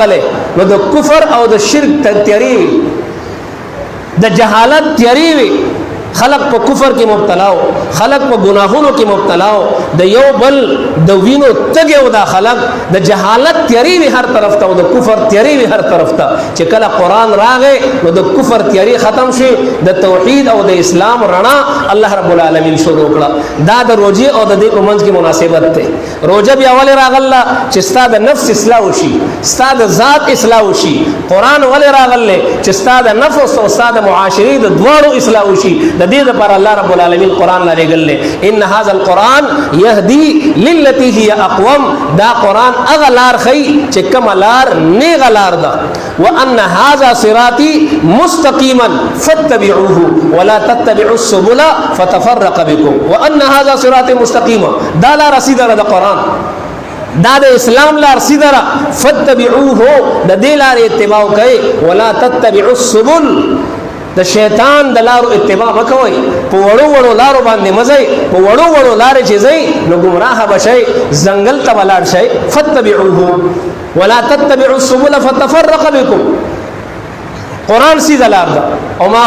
راغله نو د کفر او د شرک تیاری د جهالت تیاری وي خلق په کفر کې مبتلا او خلق په گناهونو کې مبتلا او د یو بل د وینو تګ او د خلق د جهالت تیاری وي هر طرف ته او د کفر تیاری وي هر طرف ته چې کله قران راغی نو د کفر تیاری ختم شي د توحید او د اسلام رڼا الله رب العالمین شروع کړه دا د روزي او د دې په منځ کې مناسبت ده روزه بیا ول راغله چې ستاسو د نفس اصلاح وشي ستاسو د ذات اصلاح وشي قران ول راغله چې ستاسو د نفس او ستاسو د معاشري د دوړو اصلاح وشي د دې لپاره الله رب العالمین قران لري ګل ان هاذا القران يهدي للتي هي اقوم دا قران اغلار خي چې کملار نه غلار ده وان هذا صراطي مستقيما فاتبعوه ولا تتبعوا السبل فتفرق بكم وان هذا صراطي مستقيما دا لا رسيد ده قران دا د اسلام لار سیدره فتبعوه د دې لار اتباع کوي ولا تتبعوا السبل د شیطان د لارو اتباع وکوي په وړو وړو لارو باندې مزي په وړو وړو لارې چې زي نو گمراه بشي زنګل ته ولاړ شي فتبعوه ولا تتبعوا السبل فتفرق بكم قران سیده لار ده او ما